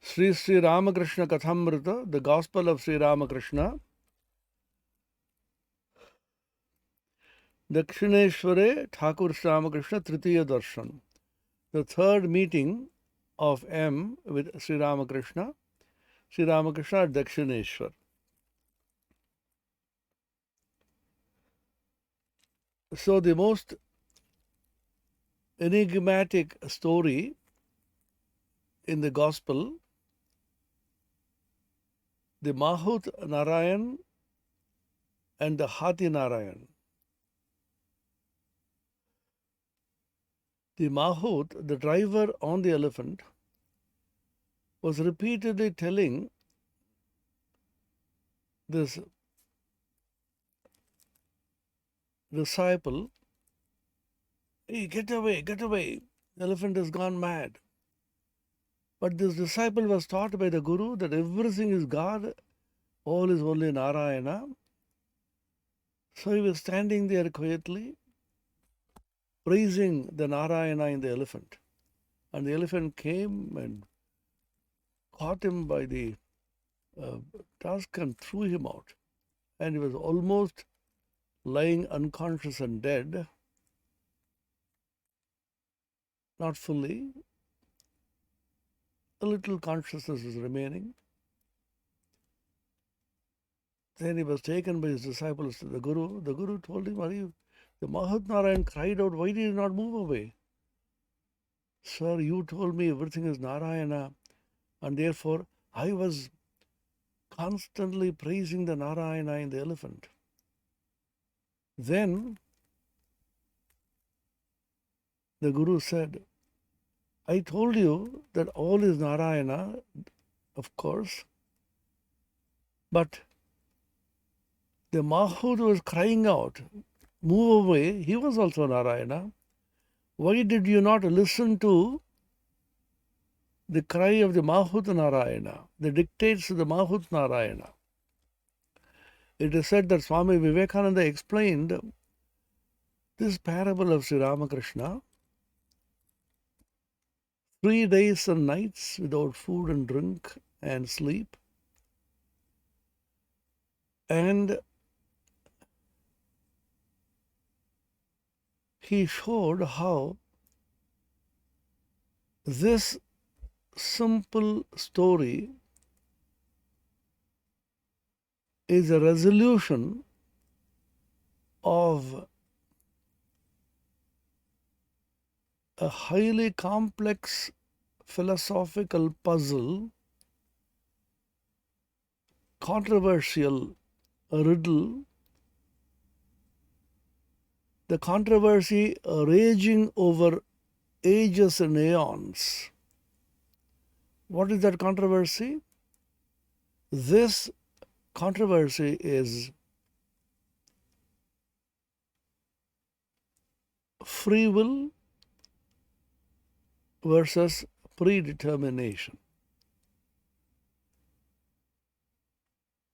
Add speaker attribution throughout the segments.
Speaker 1: Sri Sri Ramakrishna Kathamrita, the Gospel of Sri Ramakrishna, Dakshineshware Thakur Sri Ramakrishna Tritiya Darshan, the third meeting of M with Sri Ramakrishna at Dakshineshwar. So the most enigmatic story in the Gospel, the Mahut Narayan and the Hathi Narayan. The Mahut, the driver on the elephant, was repeatedly telling this disciple, "Hey, get away, the elephant has gone mad." But this disciple was taught by the Guru that everything is God, all is only Narayana. So he was standing there quietly, praising the Narayana in the elephant. And the elephant came and caught him by the tusk and threw him out. And he was almost lying unconscious and dead. Not fully. A little consciousness was remaining. Then he was taken by his disciples to the Guru. The Guru told him, the Mahat Narayan cried out, "Why did you not move away?" "Sir, you told me everything is Narayana, and therefore I was constantly praising the Narayana in the elephant." Then the Guru said, "I told you that all is Narayana, of course, but the Mahut was crying out, 'Move away,' he was also Narayana. Why did you not listen to the cry of the Mahut Narayana, the dictates of the Mahut Narayana?" It is said that Swami Vivekananda explained this parable of Sri Ramakrishna, 3 days and nights without food and drink and sleep, and he showed how this simple story is a resolution of a highly complex philosophical puzzle, controversial riddle, the controversy raging over ages and aeons. What is that controversy? This controversy is free will versus predetermination.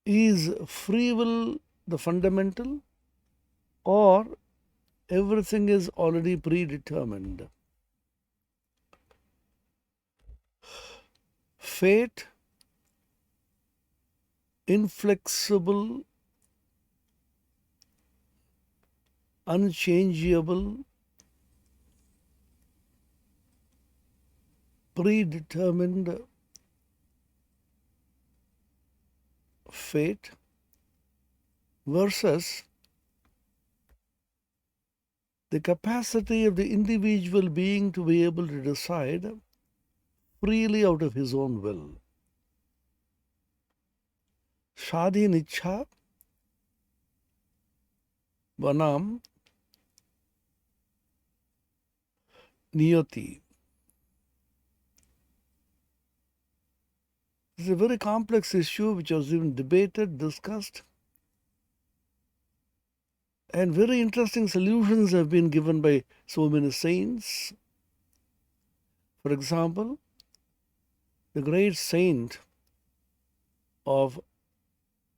Speaker 1: Is free will the fundamental, or everything is already predetermined? Fate, inflexible, unchangeable, predetermined fate versus the capacity of the individual being to be able to decide freely out of his own will. Shadi Nichha Vanam Niyati. This is a very complex issue which was even debated, discussed, and very interesting solutions have been given by so many saints. For example, the great saint of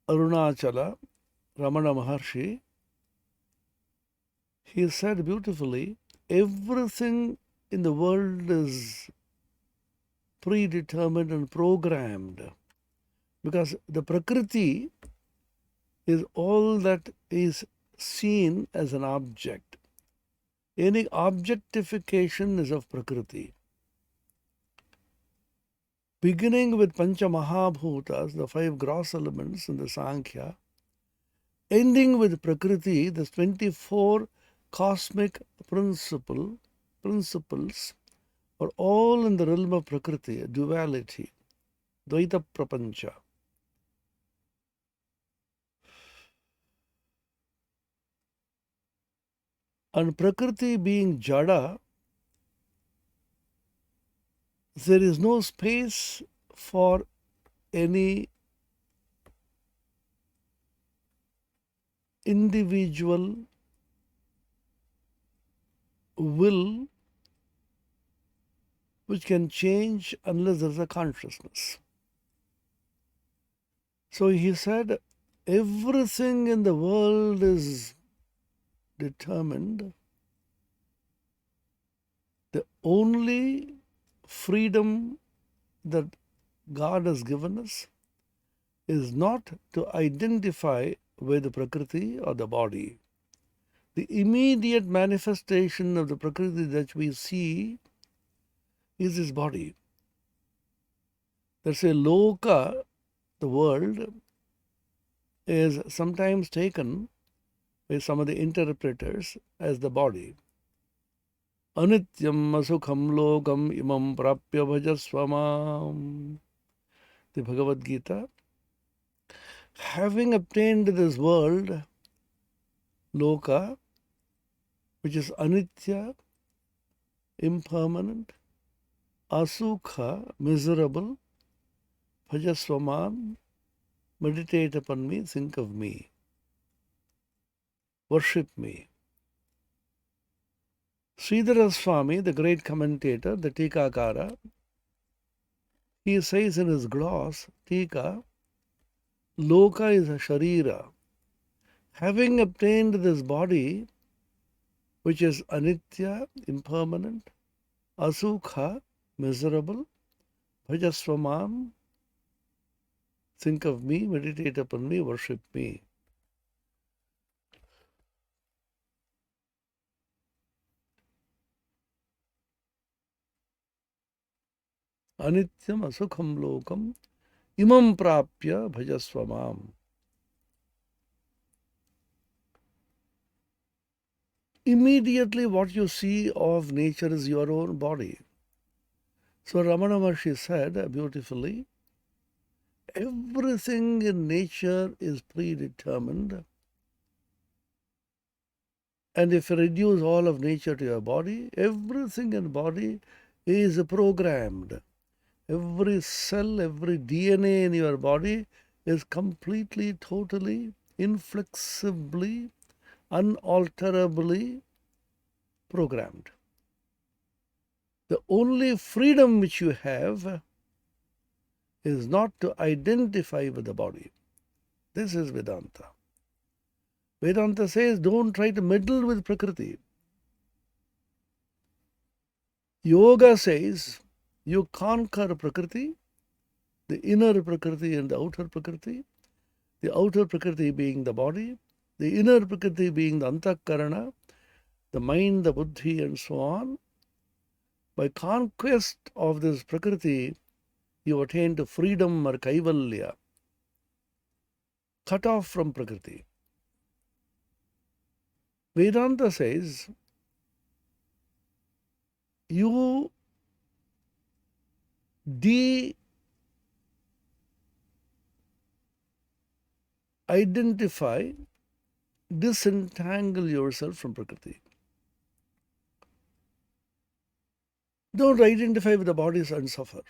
Speaker 1: Arunachala, Ramana Maharshi, he said beautifully, everything in the world is predetermined and programmed, because the Prakriti is all that is seen as an object. Any objectification is of Prakriti. Beginning with Pancha Mahabhutas, the 5 gross elements in the Sankhya, ending with Prakriti, the 24 cosmic principles are all in the realm of Prakriti, duality, Dvaita Prapancha. And Prakriti being Jada, there is no space for any individual will which can change unless there is a consciousness. So he said, everything in the world is determined. The only freedom that God has given us is not to identify with the Prakriti or the body. The immediate manifestation of the Prakriti that we see is his body. That's a loka, the world, is sometimes taken by some of the interpreters as the body. Anityam asukham lokam imam prapya bhajasvamam. The Bhagavad Gita. Having obtained this world, loka, which is anitya, impermanent, asukha, miserable, bhajasvamam, meditate upon me, think of me, worship me. Sridhara Swami, the great commentator, the Tikakara, he says in his gloss, Tika, Loka is a Sharira. Having obtained this body, which is anitya, impermanent, asukha, miserable, bhajasvamam, think of me, meditate upon me, worship me. Anityam asukham lokam imam prapya bhajasvamam. Immediately what you see of nature is your own body. So Ramana Maharshi said beautifully, everything in nature is predetermined. And if you reduce all of nature to your body, everything in body is programmed. Every cell, every DNA in your body is completely, totally, inflexibly, unalterably programmed. The only freedom which you have is not to identify with the body. This is Vedanta. Vedanta says, don't try to meddle with Prakriti. Yoga says, you conquer Prakriti, the inner Prakriti and the outer Prakriti, the outer Prakriti being the body, the inner Prakriti being the Antakarana, the mind, the buddhi, and so on. By conquest of this Prakriti, you attain to freedom or kaivalya, cut off from Prakriti. Vedanta says, you de-identify, disentangle yourself from Prakriti. Don't identify with the bodies and suffer.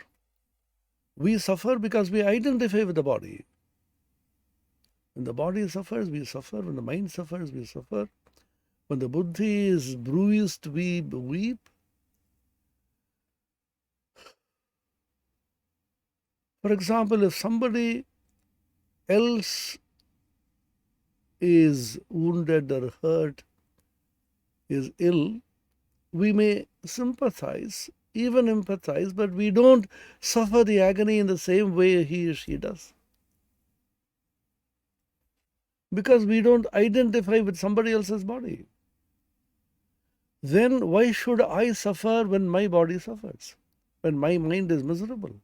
Speaker 1: We suffer because we identify with the body. When the body suffers, we suffer. When the mind suffers, we suffer. When the buddhi is bruised, we weep. For example, if somebody else is wounded or hurt, is ill, we may sympathize even empathize, but we don't suffer the agony in the same way he or she does. Because we don't identify with somebody else's body. Then why should I suffer when my body suffers? When my mind is miserable?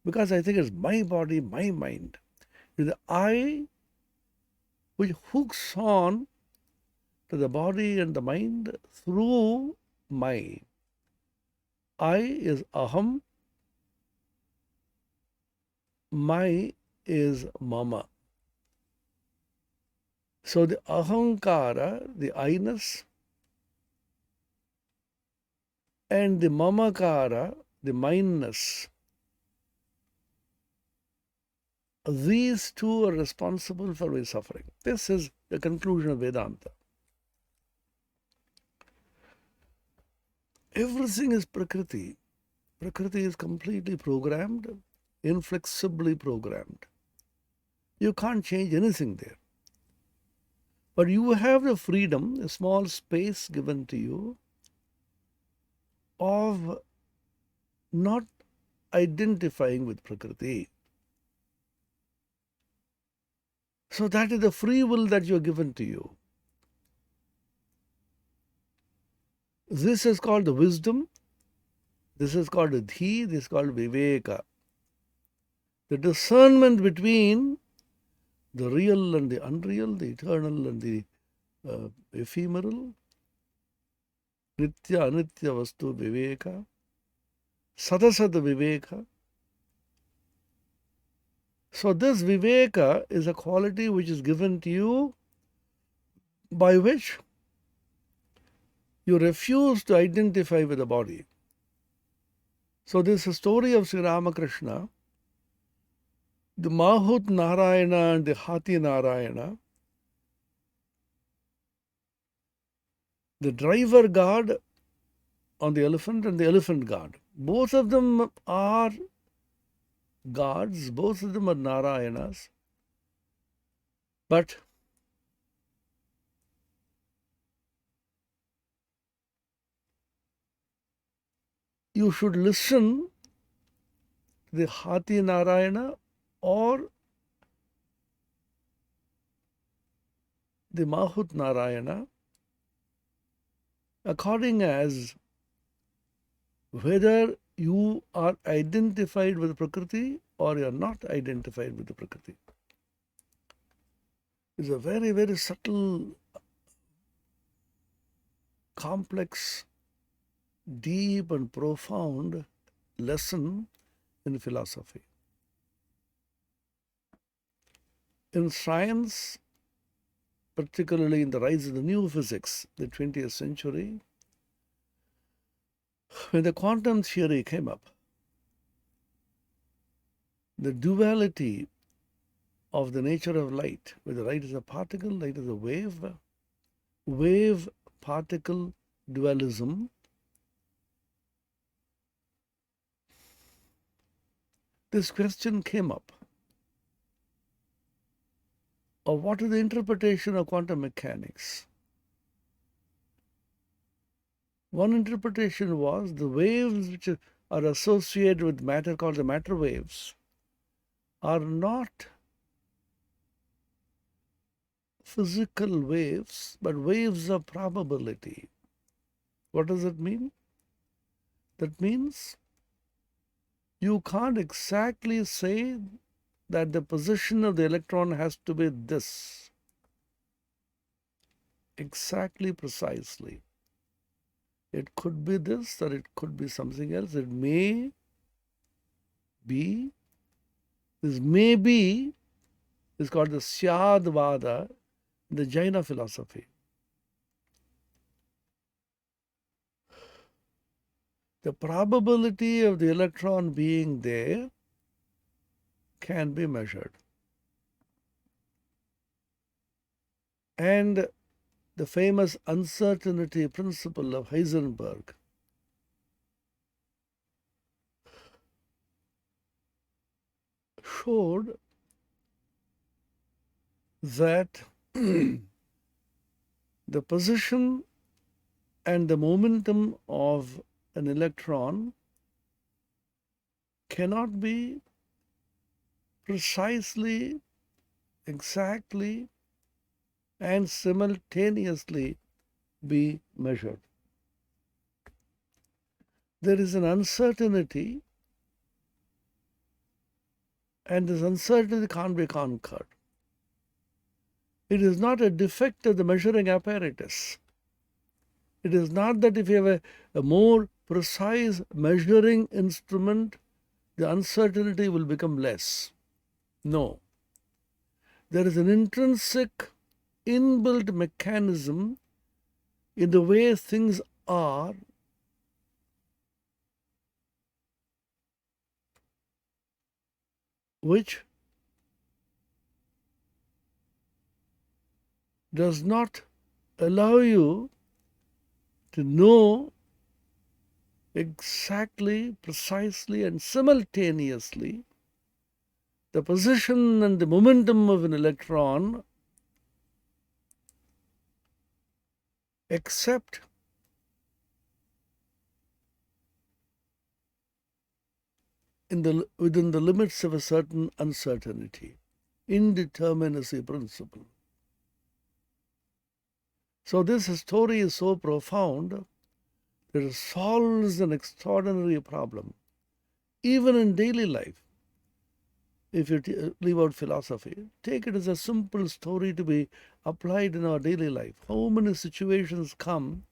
Speaker 1: Because I think it's my body, my mind. The I which hooks on to the body and the mind through my. I is aham, my is mama. So the ahankara, the I-ness, and the mamakara, the mindness, these two are responsible for my suffering. This is the conclusion of Vedanta. Everything is Prakriti. Prakriti is completely programmed, inflexibly programmed. You can't change anything there. But you have the freedom, a small space given to you, of not identifying with Prakriti. So that is the free will that you are given to you. This is called the wisdom. This is called the dhi. This is called viveka. The discernment between the real and the unreal, the eternal and the ephemeral, nitya anitya vastu viveka, sadasad viveka. So this viveka is a quality which is given to you by which you refuse to identify with the body. So this is a story of Sri Ramakrishna, the Mahut Narayana and the Hathi Narayana. The driver god on the elephant and the elephant god. Both of them are gods, both of them are Narayanas. But you should listen to the Hathi Narayana or the Mahut Narayana according as whether you are identified with Prakriti or you are not identified with the Prakriti. It's a very, very subtle, complex, deep and profound lesson in philosophy. In science, particularly in the rise of the new physics, the 20th century, when the quantum theory came up, the duality of the nature of light, whether light is a particle, light is a wave-particle dualism, this question came up of what is the interpretation of quantum mechanics. One interpretation was the waves which are associated with matter, called the matter waves, are not physical waves, but waves of probability. What does it mean? That means you can't exactly say that the position of the electron has to be this, exactly, precisely. It could be this or it could be something else. It may be. This may be is called the Syadvada in the Jaina philosophy. The probability of the electron being there can be measured. And the famous uncertainty principle of Heisenberg showed that the position and the momentum of an electron cannot be precisely, exactly, and simultaneously be measured. There is an uncertainty, and this uncertainty can't be conquered. It is not a defect of the measuring apparatus. It is not that if you have a more precise measuring instrument, the uncertainty will become less. No. There is an intrinsic, inbuilt mechanism in the way things are which does not allow you to know exactly, precisely, and simultaneously the position and the momentum of an electron, except within the limits of a certain uncertainty, indeterminacy principle. So this story is so profound that it solves an extraordinary problem, even in daily life. If you leave out philosophy, take it as a simple story to be applied in our daily life. How many situations come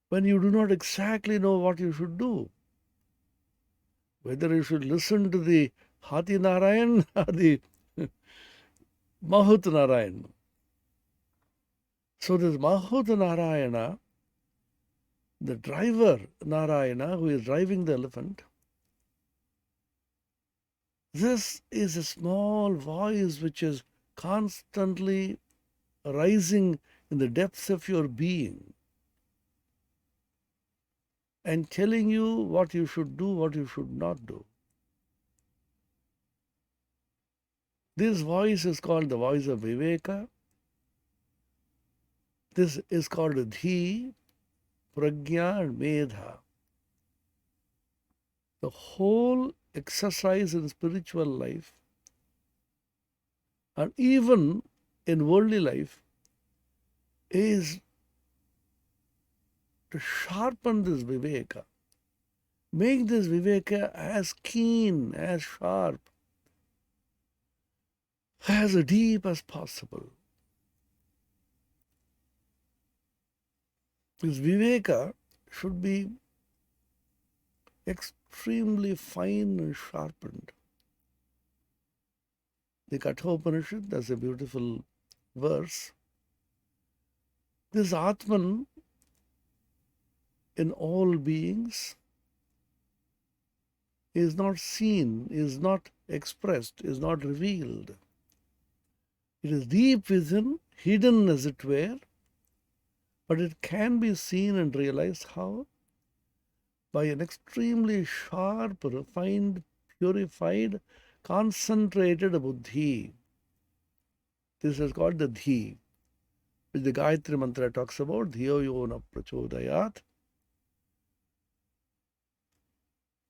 Speaker 1: when you do not exactly know what you should do? Whether you should listen to the Hati Narayan or the Mahut Narayan. So this Mahut Narayana, the driver Narayana who is driving the elephant, this is a small voice which is constantly rising in the depths of your being and telling you what you should do, what you should not do. This voice is called the voice of Viveka. This is called Dhi, Prajna, and Medha. The whole exercise in spiritual life and even in worldly life is to sharpen this Viveka. Make this Viveka as keen, as sharp, as deep as possible. This Viveka should be extremely fine and sharpened. The Kathopanishad, that's a beautiful verse. This Atman in all beings is not seen, is not expressed, is not revealed. It is deep within, hidden as it were, but it can be seen and realized how? By an extremely sharp, refined, purified, concentrated buddhi. This is called the dhi, which the Gayatri Mantra talks about, dhiyo yo na prachodayat.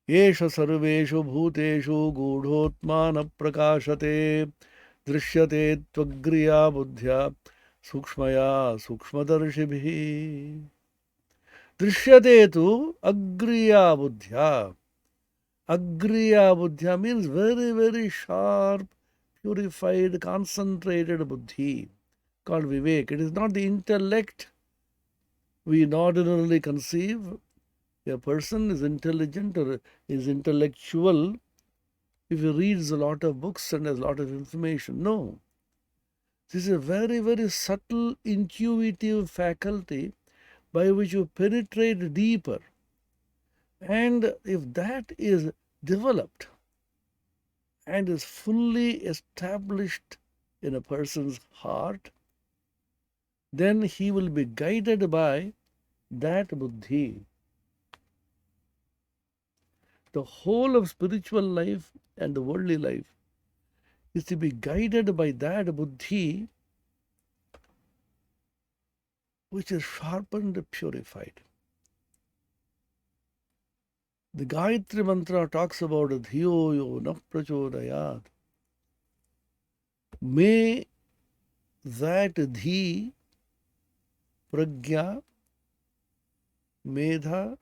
Speaker 1: Yesha sarveshu bhuteshu gudhotmana prakashate drishyate tvagriya buddhya sukshmaya sukshmadarshibhi. Drishyate tu agriya buddhya. Agriya buddhya means very, very sharp, purified, concentrated buddhi, called vivek. It is not the intellect we ordinarily conceive. A person is intelligent or is intellectual if he reads a lot of books and has a lot of information. No. This is a very, very subtle, intuitive faculty by which you penetrate deeper. And if that is developed and is fully established in a person's heart, then he will be guided by that buddhi. The whole of spiritual life and the worldly life is to be guided by that buddhi which is sharpened, purified. The Gayatri Mantra talks about Dhiyo yo na prachodayat. May that Dhi, Pragya, Medha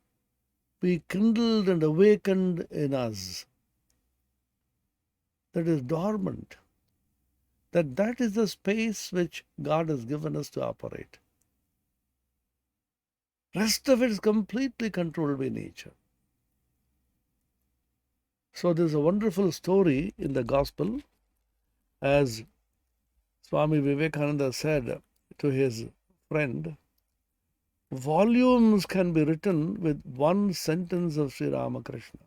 Speaker 1: be kindled and awakened in us. That is dormant. That is the space which God has given us to operate. Rest of it is completely controlled by nature. So there's a wonderful story in the gospel, as Swami Vivekananda said to his friend, volumes can be written with one sentence of Sri Ramakrishna.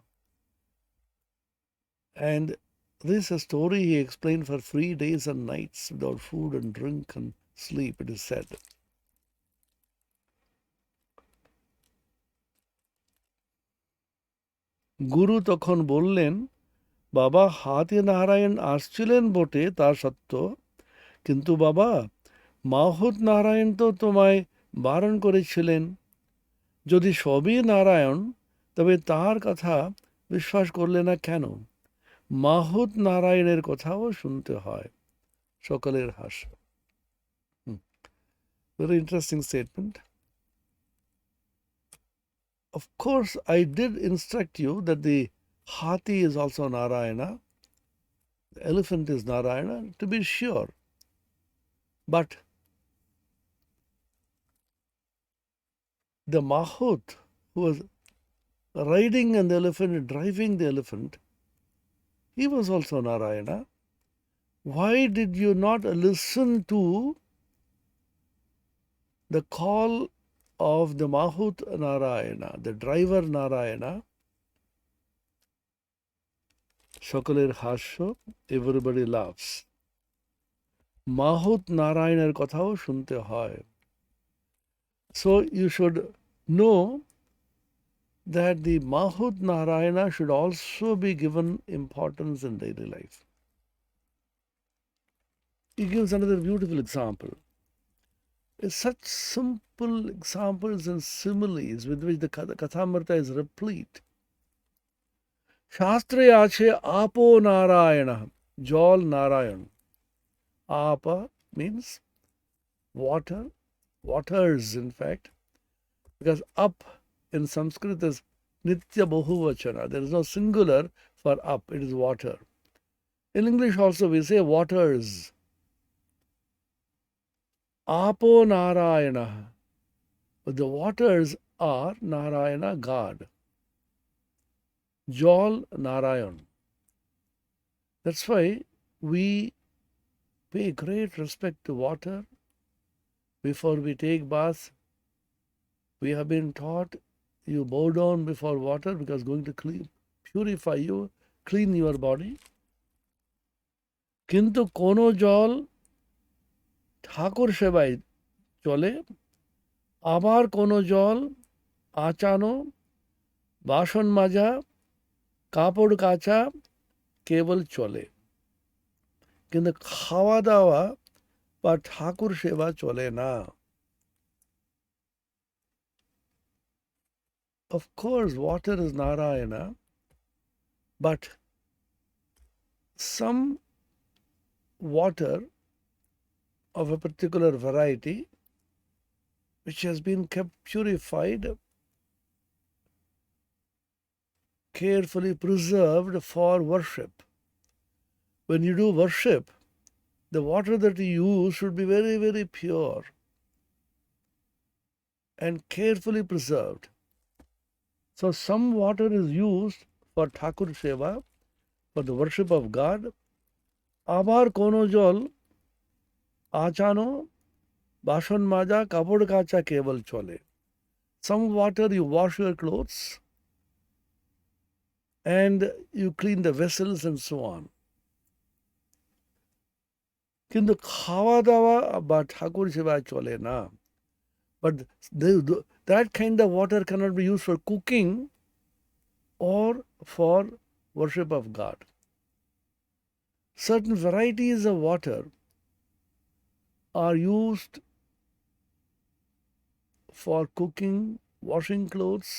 Speaker 1: And this is a story he explained for 3 days and nights without food and drink and sleep, it is said. গুরু তখন বললেন, বাবা হাতি নারায়ণ আসছিলেন বটে তা সত্য, কিন্তু বাবা মাহুত নারায়ণ তো তোমায় বারণ করেছিলেন। যদি সবই নারায়ণ, তবে তার কথা বিশ্বাস করলে না কেন? মাহুত নারায়ণের কথাও শুনতে হয়। সকলের হাস্য। Very interesting statement. Of course, I did instruct you that the Hathi is also Narayana, the elephant is Narayana, to be sure. But the Mahut, who was riding on the elephant, driving the elephant, he was also Narayana. Why did you not listen to the call of the Mahut Narayana, the driver Narayana? সকলের হাস্য, everybody laughs. মাহুত নারায়ণের কথাও শুনতে হয়. So you should know that the Mahut Narayana should also be given importance in daily life. He gives another beautiful example. It's such simple examples and similes with which the Kathamrita is replete. শাস্ত্রে আছে apo narayana, jal narayan. Apa means water, waters in fact, because up in Sanskrit is nitya bahuvachana. There is no singular for up, it is water. In English also we say waters. Apo narayana. But the waters are Narayana, God. Jal Narayan. That's why we pay great respect to water. Before we take bath, we have been taught you bow down before water because it's going to purify you, clean your body. কিন্তু কোনো জল ঠাকুর সেবায় চলে, আবার কোনো জল আচানো, বাসন মাজা, কাপড় কাচা কেবল চলে, কিন্তু খাওয়া দাওয়া বা ঠাকুর সেবা চলে না. Of course, water is Narayana, but some water of a particular variety which has been kept purified, carefully preserved for worship. When you do worship, the water that you use should be very, very pure and carefully preserved. So some water is used for Thakur Seva, for the worship of God. আবার কোনো জল আচানো, বাসন মাজা, কাপড় কাচা কেবল চলে. Some water you wash your clothes and you clean the vessels and so on. কিন্তু খাওয়া দাওয়া বা ঠাকুর সেবায় চলে না. But that kind of water cannot be used for cooking or for worship of God. Certain varieties of water are used for cooking, washing clothes,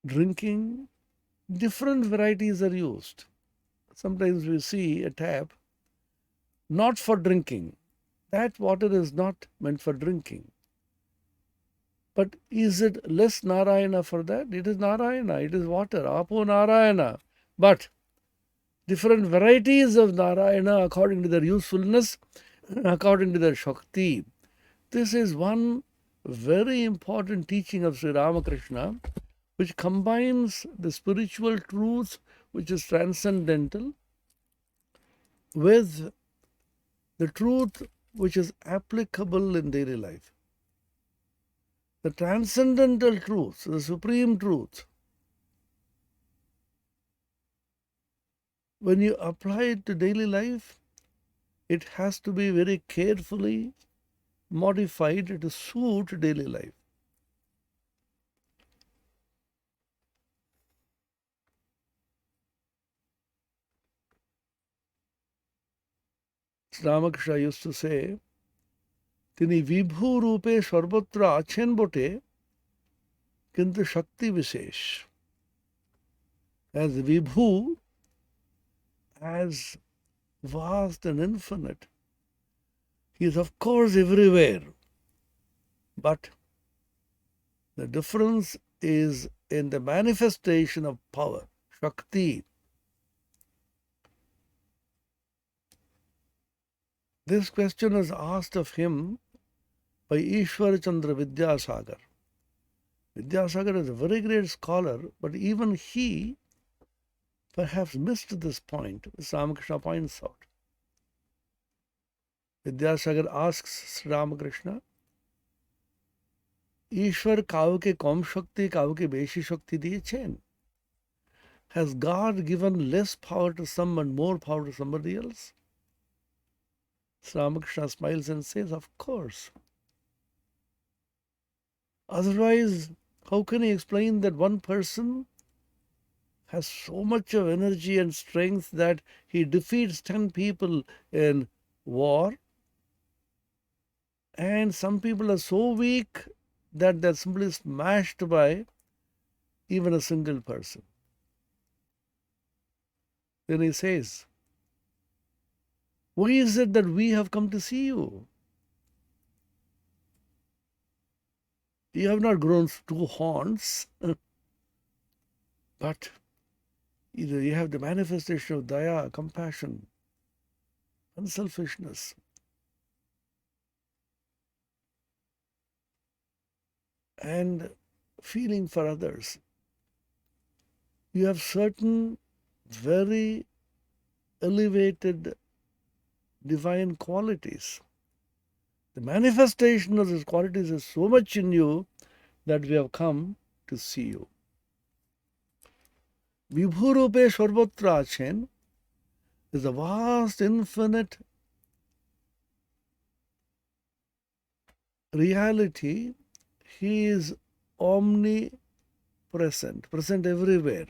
Speaker 1: drinking, different varieties are used. Sometimes we see a tap not for drinking. That water is not meant for drinking. But is it less Narayana for that? It is Narayana, it is water, Apo Narayana. But different varieties of Narayana according to their usefulness, according to their Shakti. This is one very important teaching of Sri Ramakrishna, which combines the spiritual truth, which is transcendental, with the truth which is applicable in daily life. The transcendental truth, the supreme truth, when you apply it to daily life, it has to be very carefully modified to suit daily life. Ramakrishna used to say, Tini vibhu rupe sarvatra achen bote, kintu shakti visesh. As vibhu, as vast and infinite, he is of course everywhere. But the difference is in the manifestation of power, Shakti. This question was asked of him by Ishwar Chandra Vidyasagar. Vidyasagar is a very great scholar, but even he perhaps missed this point, as Ramakrishna points out. Vidyasagar asks Ramakrishna, Ishwar kauke kom shakti, kauke beshi shakti diyechen? Has God given less power to some and more power to somebody else? Ramakrishna smiles and says, of course. Otherwise, how can he explain that one person has so much of energy and strength that he defeats 10 people in war, and some people are so weak that they're simply smashed by even a single person? Then he says, why is it that we have come to see you? You have not grown two horns, but either you have the manifestation of daya, compassion, unselfishness. And feeling for others. You have certain very elevated divine qualities. The manifestation of these qualities is so much in you that we have come to see you. Vibhurupe Sarvatra Achen is a vast, infinite reality. He is omnipresent, present everywhere.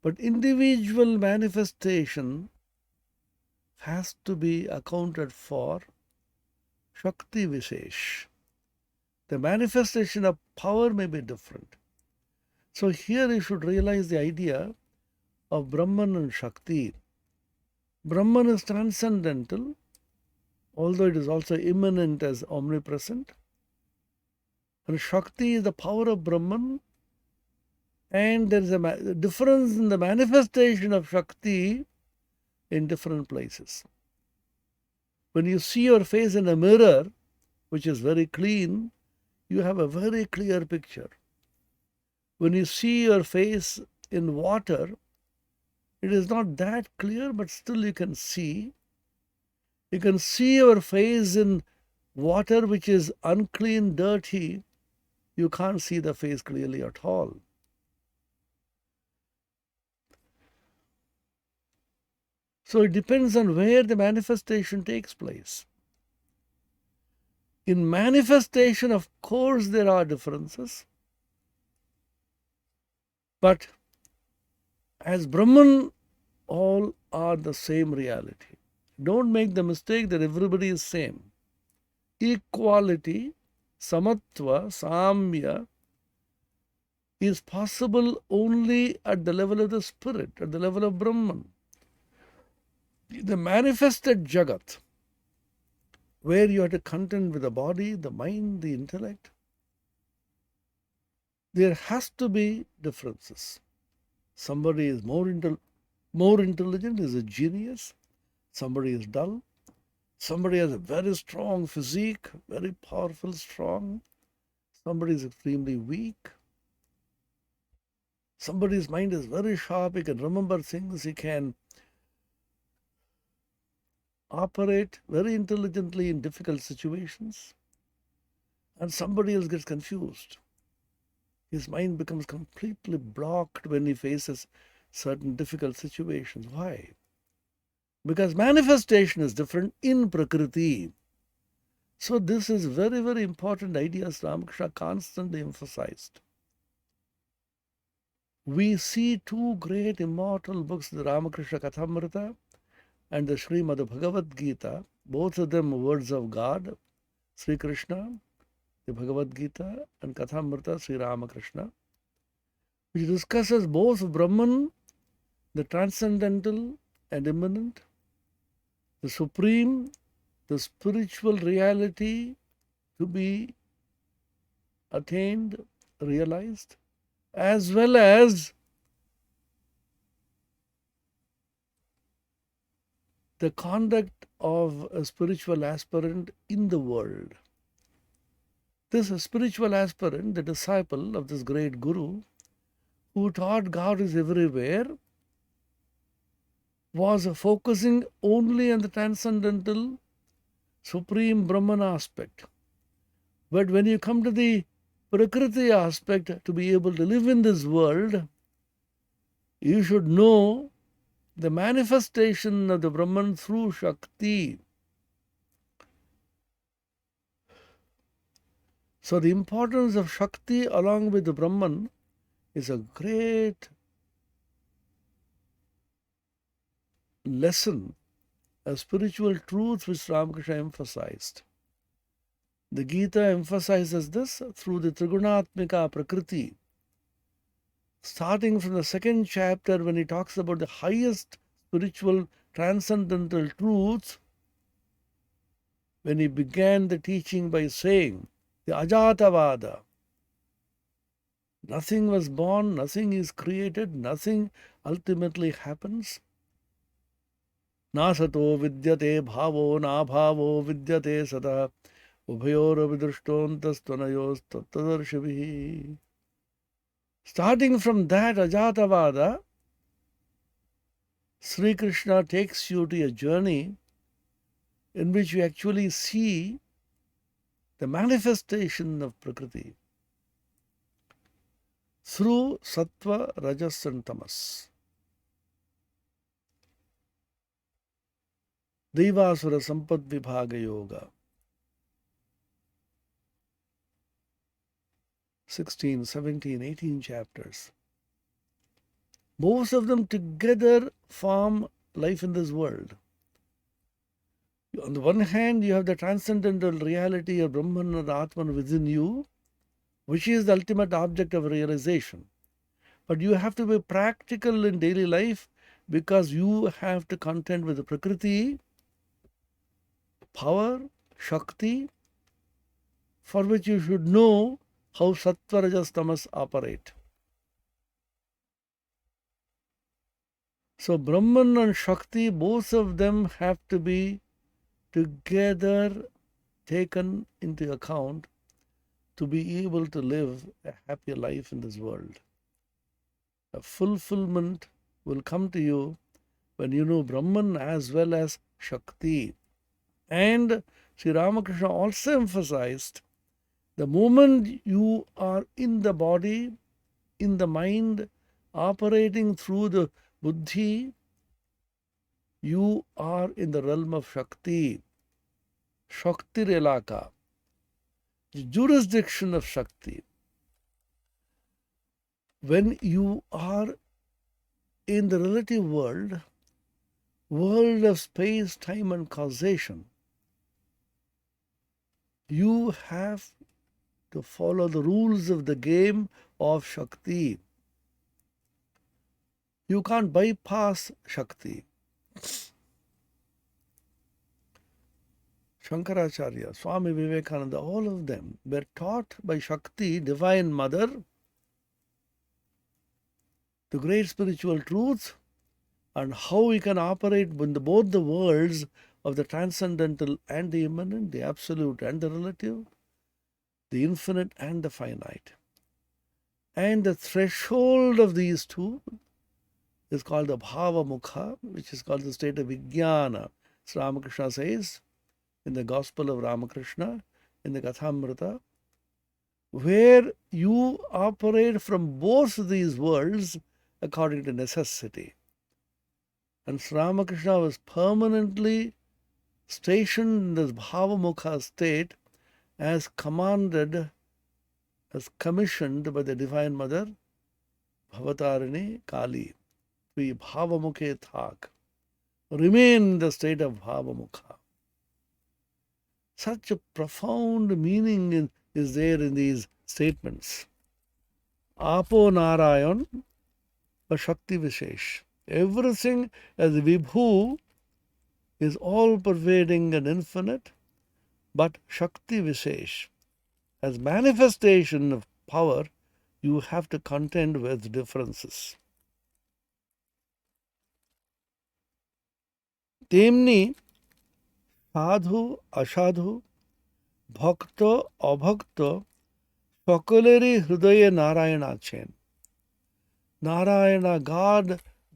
Speaker 1: But individual manifestation has to be accounted for Shakti Visesh. The manifestation of power may be different. So here you should realize the idea of Brahman and Shakti. Brahman is transcendental, although it is also immanent as omnipresent. And Shakti is the power of Brahman, and there is a difference in the manifestation of Shakti in different places. When you see your face in a mirror, which is very clean, you have a very clear picture. When you see your face in water, it is not that clear, but still you can see. You can see your face in water which is unclean, dirty. You can't see the face clearly at all. So it depends on where the manifestation takes place. In manifestation, of course, there are differences. But as Brahman, all are the same reality. Don't make the mistake that everybody is same. Equality, samatva, samya, is possible only at the level of the spirit, at the level of Brahman. The manifested Jagat, where you have to contend with the body, the mind, the intellect, there has to be differences. Somebody is more intelligent, is a genius. Somebody is dull. Somebody has a very strong physique, very powerful, strong. Somebody is extremely weak. Somebody's mind is very sharp. He can remember things. He can operate very intelligently in difficult situations. And somebody else gets confused. His mind becomes completely blocked when he faces certain difficult situations. Why? Because manifestation is different in Prakriti. So this is very, very important ideas Ramakrishna constantly emphasized. We see two great immortal books, the Ramakrishna Kathamrita and the Srimad Bhagavad Gita, both of them words of God, Sri Krishna, the Bhagavad Gita, and Kathamrita, Sri Ramakrishna, which discusses both Brahman, the transcendental and immanent, the supreme, the spiritual reality to be attained, realized, as well as the conduct of a spiritual aspirant in the world. This spiritual aspirant, the disciple of this great Guru, who taught God is everywhere, was focusing only on the transcendental, supreme Brahman aspect. But when you come to the Prakriti aspect, to be able to live in this world, you should know the manifestation of the Brahman through Shakti. So the importance of Shakti along with the Brahman is a great lesson, a spiritual truth which Ramakrishna emphasized. The Gita emphasizes this through the Trigunatmika Prakriti. Starting from the second chapter when he talks about the highest spiritual transcendental truths, when he began the teaching by saying, the Ajatavada, nothing was born, nothing is created, nothing ultimately happens. Nasato vidyate bhavo nabhavo vidyate sata ubhayor vidrushtontastvanayost tattadarshavihi. Starting from that Ajatavada, Sri Krishna takes you to a journey in which you actually see the manifestation of Prakriti through Sattva, Rajas and Tamas. Devasura Sampad Vibhaga Yoga. 16, 17, 18 chapters. Most of them together form life in this world. On the one hand, you have the transcendental reality of Brahman and Atman within you, which is the ultimate object of realization. But you have to be practical in daily life because you have to contend with the Prakriti, power, Shakti, for which you should know how Sattva, Rajas, Tamas operate. So Brahman and Shakti, both of them have to be together taken into account to be able to live a happier life in this world. A fulfillment will come to you when you know Brahman as well as Shakti. And Sri Ramakrishna also emphasized the moment you are in the body, in the mind, operating through the buddhi, you are in the realm of Shakti. Shakti Relaka, the jurisdiction of Shakti. When you are in the relative world, world of space, time and causation, you have to follow the rules of the game of Shakti. You can't bypass Shakti. Shankaracharya, Swami Vivekananda, all of them were taught by Shakti, Divine Mother, the great spiritual truths and how we can operate in both the worlds of the transcendental and the immanent, the absolute and the relative, the infinite and the finite. And the threshold of these two is called the Bhava Mukha, which is called the state of Vijnana. So Ramakrishna says in the Gospel of Ramakrishna, in the Kathamrita, where you operate from both these worlds according to necessity. And Ramakrishna was permanently stationed in this Bhavamukha state as commanded, as commissioned by the Divine Mother, Bhavatarini Kali. We Bhavamukhe Thak. Remain in the state of Bhavamukha. Such a profound meaning is there in these statements. Apo Narayan, a Shakti Vishesh. Everything as Vibhu is all pervading and infinite, but Shakti Vishesh, as manifestation of power, you have to contend with differences. Temni sadhu, ashadhu, bhakta, abhakta, সকলেরই হৃদয়ে নারায়ণ আছেন. Narayana, God,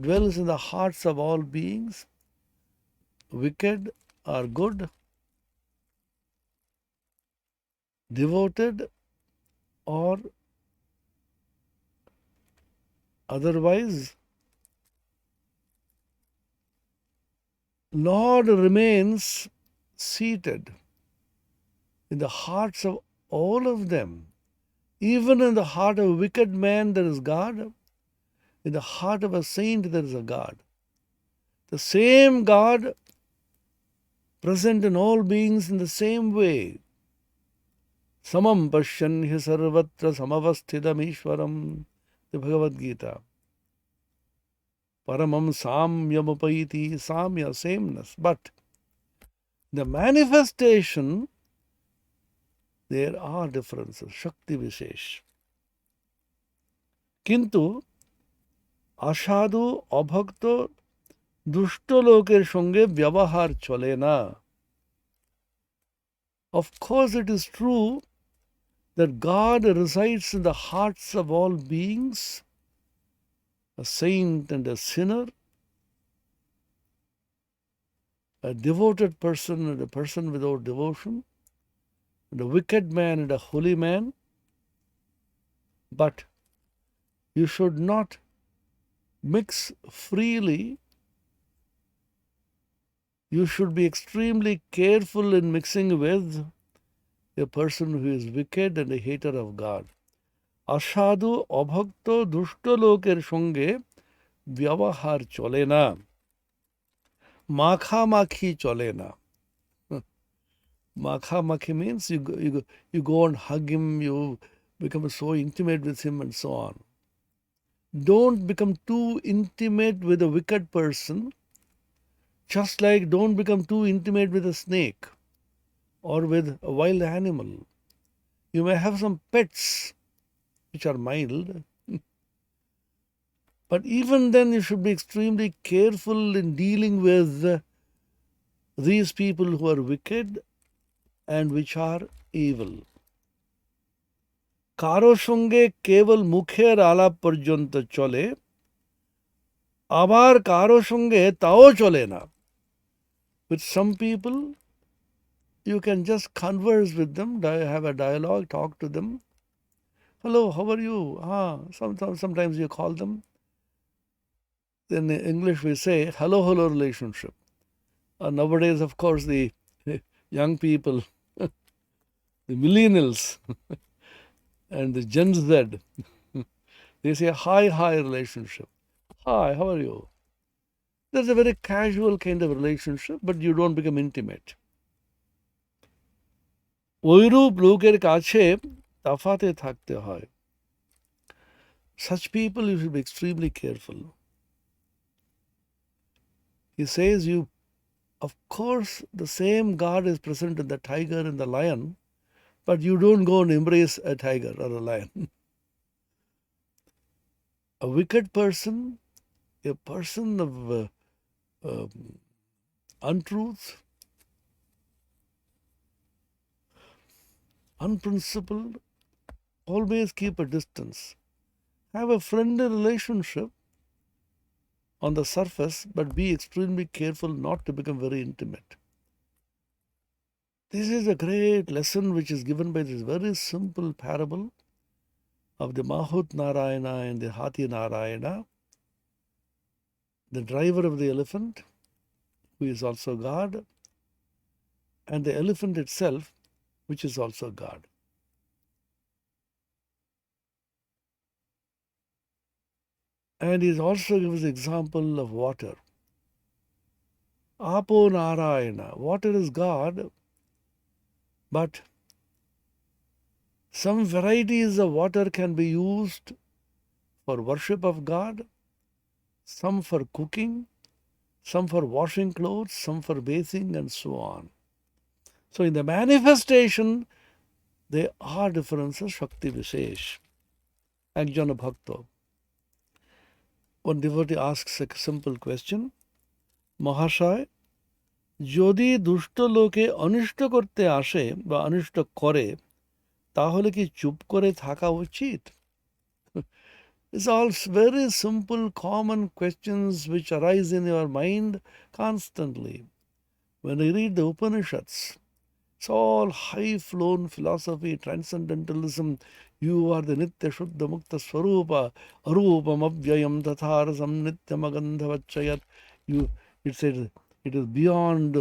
Speaker 1: dwells in the hearts of all beings, wicked or good, devoted or otherwise. Lord remains seated in the hearts of all of them. Even in the heart of a wicked man there is God. In the heart of a saint there is a God. The same God present in all beings in the same way. Samam pashyan hi sarvatra samavasthidam ishwaram. The Bhagavad Gita. Paramam samyamupaiti, samya, sameness. But the manifestation, there are differences. Shakti Vishesh. Kintu ashadu abhakta দুষ্ট লোকের সঙ্গে ব্যবহার চলে না. Of course, it is true that God resides in the hearts of all beings, a saint and a sinner, a devoted person and a person without devotion, and a wicked man and a holy man. But you should not mix freely. You should be extremely careful in mixing with a person who is wicked and a hater of God. Ashadu, abhakta, dushta loker songe vyavahar chole na. Makha makhi chole na. Makha makhi means you go and hug him, you become so intimate with him and so on. Don't become too intimate with a wicked person. Just like don't become too intimate with a snake or with a wild animal. You may have some pets which are mild, but even then you should be extremely careful in dealing with these people who are wicked and which are evil. কারো সঙ্গে কেবল মুখের আলাপ পর্যন্ত চলে, আবার কারো সঙ্গে তাও চলে না. With some people, you can just converse with them, have a dialogue, talk to them. Hello, how are you? Sometimes you call them. In English we say hello relationship. Nowadays, of course, the young people, the millennials and the Gen Z, they say hi relationship. Hi, how are you? There's a very casual kind of relationship, but you don't become intimate. ওইরূপ লোকের কাছে তাফাতে থাকতে হয়. Such people you should be extremely careful. He says of course, the same God is present in the tiger and the lion, but you don't go and embrace a tiger or a lion. A wicked person, a person of um, untruth, unprincipled, always keep a distance. Have a friendly relationship on the surface, but be extremely careful not to become very intimate. This is a great lesson which is given by this very simple parable of the Mahut Narayana and the Hathi Narayana, the driver of the elephant, who is also God, and the elephant itself, which is also God. And he also gives the example of water. Apo Narayana, water is God, but some varieties of water can be used for worship of God, some for cooking, some for washing clothes, some for bathing, and so on. So in the manifestation, there are differences, Shakti Vishesh. Ekjana Bhakta. One devotee asks a simple question, Mahashaya, যদি দুষ্ট লোকে অনিষ্ট করতে আসে বা অনিষ্ট করে তাহলে কি চুপ করে থাকা উচিত? It's all very simple, common questions which arise in your mind constantly. When you read the Upanishads, it's all high-flown philosophy, transcendentalism. You are the Nitya Shuddha Mukta Swarupa, Arupam Avyayam Tatharasam Nityam Agandhavachayat. It says it is beyond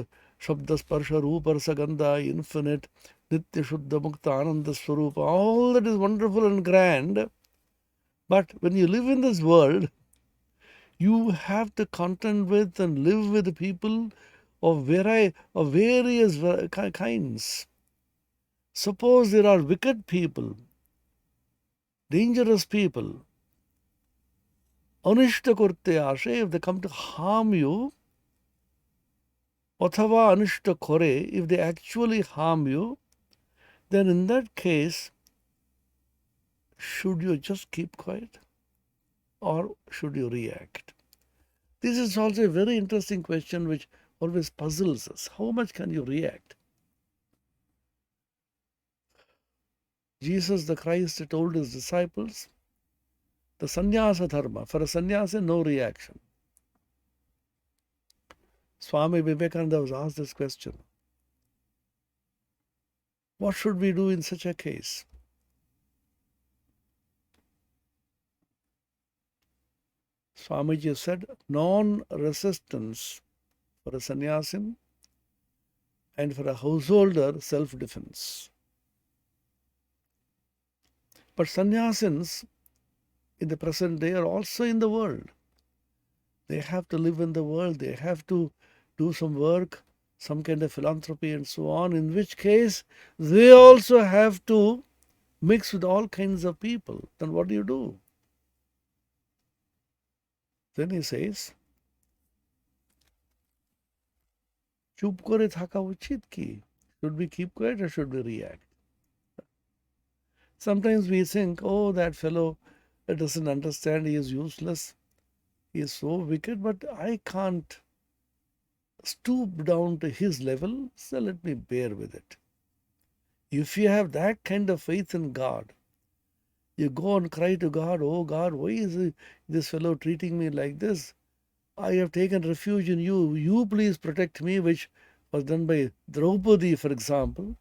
Speaker 1: Shabda Sparsha Rupa Rasagandha, infinite, Nitya Shuddha Mukta Ananda Swarupa. All that is wonderful and grand. But when you live in this world, you have to contend with and live with people of various kinds. Suppose there are wicked people, dangerous people, anishta korte ashe, if they come to harm you, অথবা anishta kore, if they actually harm you, then in that case, should you just keep quiet or should you react? This is also a very interesting question which always puzzles us. How much can you react? Jesus the Christ told his disciples, the sannyasa dharma, for a sannyasa, no reaction. Swami Vivekananda was asked this question. What should we do in such a case? Swamiji said, non-resistance for a sannyasin and for a householder, self-defense. But sannyasins in the present day are also in the world. They have to live in the world. They have to do some work, some kind of philanthropy and so on, in which case they also have to mix with all kinds of people. Then what do you do? Then he says, চুপ করে থাকা উচিত কি? Should we keep quiet or should we react? Sometimes we think, oh, that fellow doesn't understand, he is useless, he is so wicked, but I can't stoop down to his level, so let me bear with it. If you have that kind of faith in God, you go and cry to God, oh God, why is this fellow treating me like this? I have taken refuge in you. You please protect me, which was done by Draupadi, for example.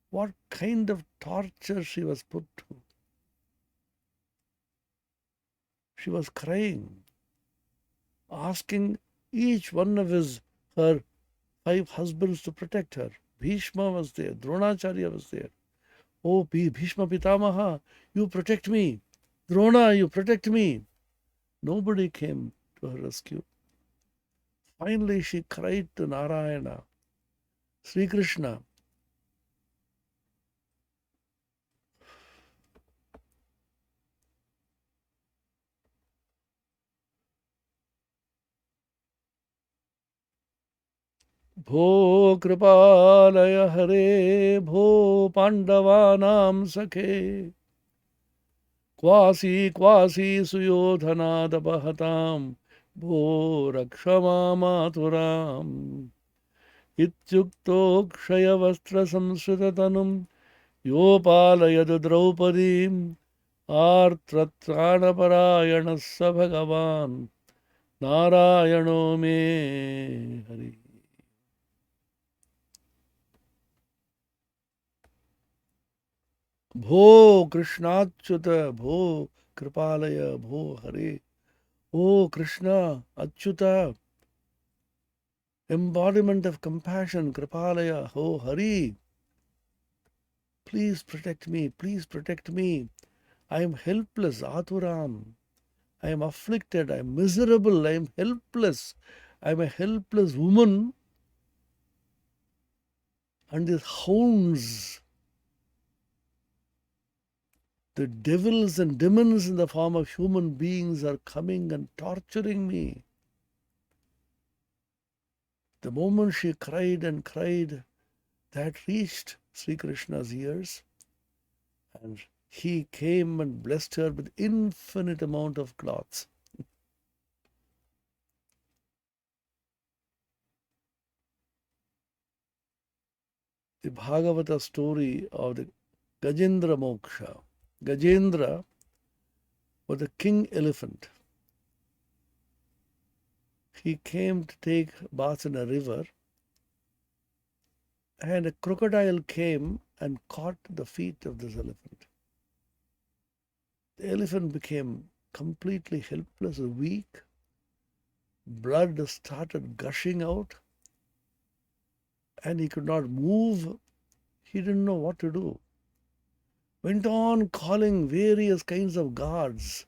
Speaker 1: What kind of torture she was put to. She was crying, asking each one of her 5 husbands to protect her. Bhishma was there, Dronacharya was there. Oh, Bhishma Pitamaha, you protect me. Drona, you protect me. Nobody came to her rescue. Finally, she cried to Narayana, Sri Krishna, Bho Kripalaya Hare Bho Pandavanam Sakhe Kwasi Kwasi Suyodhana Dabahatam Bho Rakshamamaturam Ityukto Kshaya Vastra Samsritatanum Yopalayadu Draupadim Artratranaparayana Bhagavan Narayano Me Hari. Bho Krishnachyuta Bho Kripalaya Bho Hare. Oh Krishna Achyuta, embodiment of compassion, Kripalaya, oh Hari, please protect me, please protect me. I am helpless, Aturam. I am afflicted, I am miserable, I am helpless. I am a helpless woman, and these hounds, the devils and demons in the form of human beings, are coming and torturing me. The moment she cried and cried, that reached Sri Krishna's ears, and he came and blessed her with infinite amount of cloths. The Bhagavata story of the Gajendra Moksha. Gajendra was a king elephant. He came to take bath in a river, and a crocodile came and caught the feet of this elephant. The elephant became completely helpless and weak. Blood started gushing out, and he could not move. He didn't know what to do. Went on calling various kinds of gods,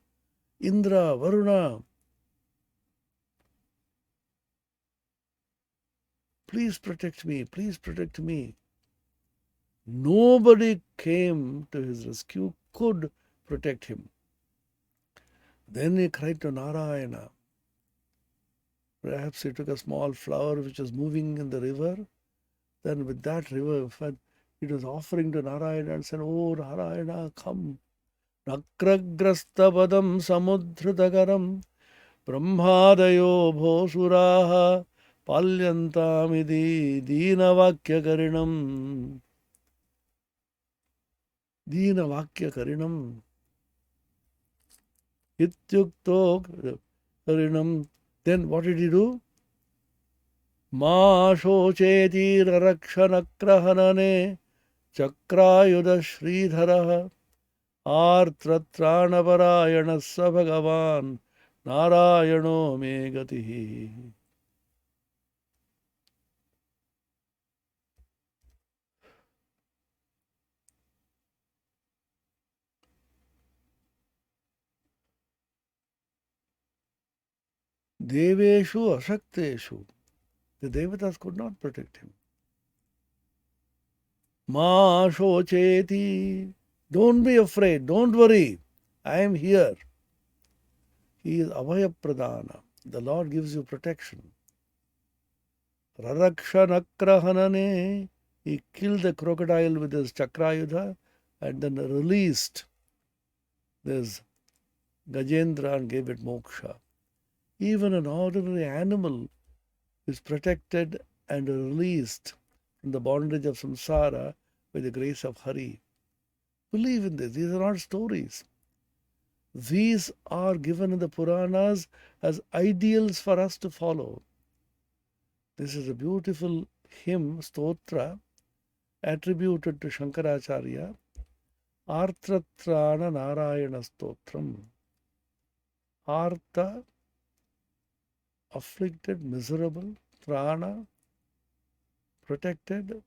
Speaker 1: Indra, Varuna. Please protect me, please protect me. Nobody came to his rescue, could protect him. Then he cried to Narayana. Perhaps he took a small flower which was moving in the river. Then with that river, it was offering to Narayana and said, "Oh Narayana, come. Nakragrasta-padam samudhrutagaram brahmadayo bhosuraha palyantamidi deenavakyakarinam." Deenavakyakarinam. Ityukto karinam. Then what did he do? Ma shocheti rakshanakrahanane chakrayuda sridharaha artratranaparayana bhagavan narayano me gatihi. Deveshu ashakteshu. The Devatas could not protect him. Ma shocheti. Don't be afraid. Don't worry. I am here. He is Abhaya Pradana. The Lord gives you protection. Raraksha-nakrahanane. He killed the crocodile with his chakrayudha and then released this Gajendra and gave it moksha. Even an ordinary animal is protected and released from the bondage of samsara by the grace of Hari. Believe in this. These are not stories. These are given in the Puranas as ideals for us to follow. This is a beautiful hymn, stotra, attributed to Shankaracharya, Artratrana Narayana Stotram. Artha, afflicted, miserable, Trana, protected,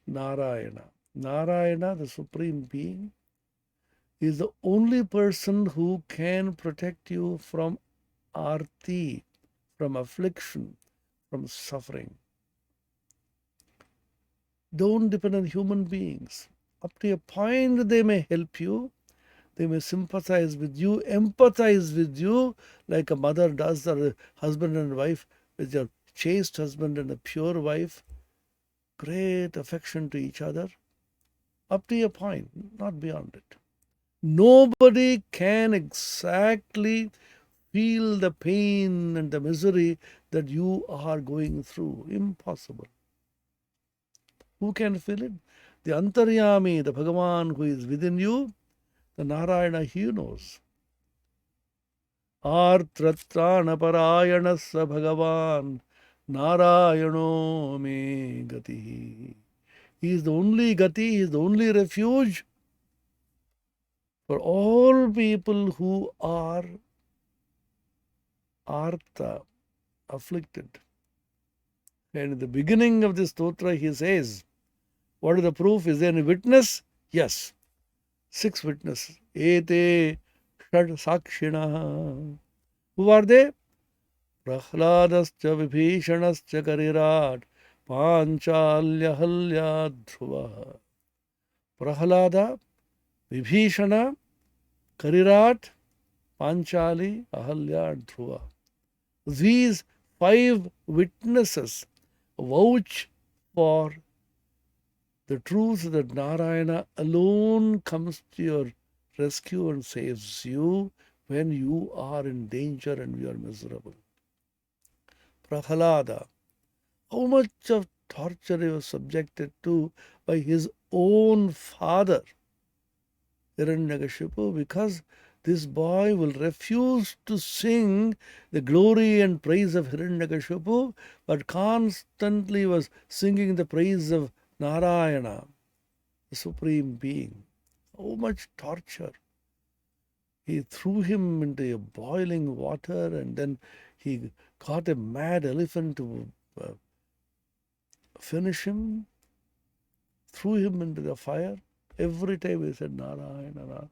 Speaker 1: Narayana. Narayana, the Supreme Being, is the only person who can protect you from arti, from affliction, from suffering. Don't depend on human beings. Up to a point, they may help you, they may sympathize with you, empathize with you, like a mother does, or a husband and wife with your chaste husband and a pure wife, great affection to each other, up to a point, not beyond it. Nobody can exactly feel the pain and the misery that you are going through. Impossible. Who can feel it? The Antaryami, the Bhagavan who is within you, the Narayana, he knows. Artratranaparayana Bhagavan Narayano me gati. He is the only gati, he is the only refuge for all people who are artha, afflicted. And in the beginning of this stotra, he says, what is the proof? Is there any witness? Yes. 6 witnesses. Ete Shad Sakshina. Who are they? Prahladascha Vibhishanascha Karirat Panchalya Halya Dhruva. Prahlada, Vibhishana, Karirat, Panchali, Ahalya and Dhruva. These 5 witnesses vouch for the truth that Narayana alone comes to your rescue and saves you when you are in danger and you are miserable. Prahalada, how much of torture he was subjected to by his own father, Hiranyakashipu, because this boy will refuse to sing the glory and praise of Hiranyakashipu, but constantly was singing the praise of Narayana, the Supreme Being. How much torture. He threw him into a boiling water, and then he got a mad elephant to finish him, threw him into the fire. Every time he said, Narayana, Narayana.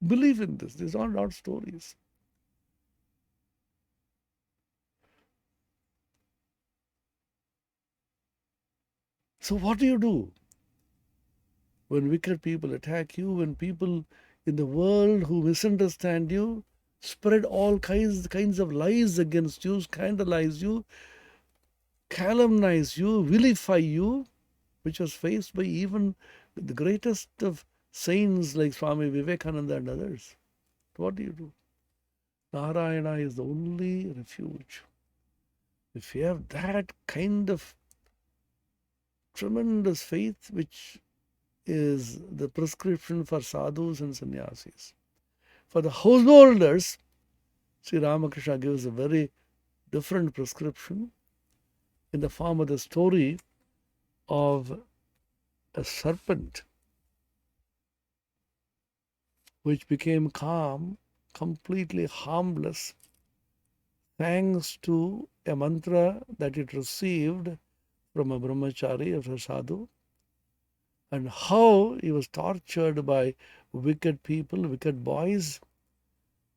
Speaker 1: Believe in this. These are not stories. So what do you do when wicked people attack you, when people in the world who misunderstand you spread all kinds of lies against you, scandalize you, calumnize you, vilify you, which was faced by even the greatest of saints like Swami Vivekananda and others? What do? Narayana is the only refuge. If you have that kind of tremendous faith, which is the prescription for sadhus and sannyasis. For the householders, Sri Ramakrishna gives a very different prescription in the form of the story of a serpent which became calm, completely harmless, thanks to a mantra that it received from a brahmachari, of a sadhu, and how he was tortured by wicked people, wicked boys,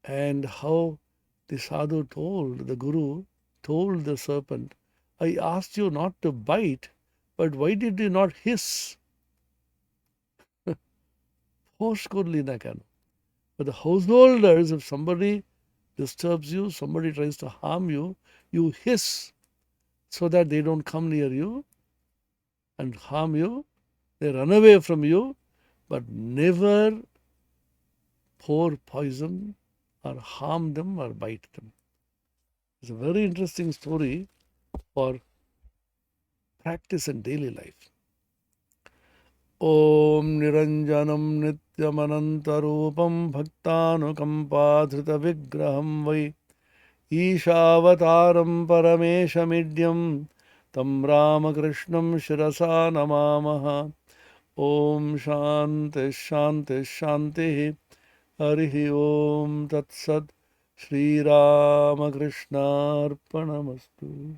Speaker 1: and how the sadhu told, the guru told the serpent, I asked you not to bite, but why did you not hiss? But the householders, if somebody disturbs you, somebody tries to harm you, you hiss so that they don't come near you and harm you. They run away from you, but never pour poison or harm them or bite them. It's a very interesting story for practice in daily life. Om Niranjanam Nityamanantarupam Bhaktanukampadhrita Vigraham Vai Ishavataram Parameshamidyam Tam Ramakrishnam Shirasa Namamaha. Om Shanti Shanti Shanti Harihi Om Tat Sat Shri Ramakrishna Arpanamastu.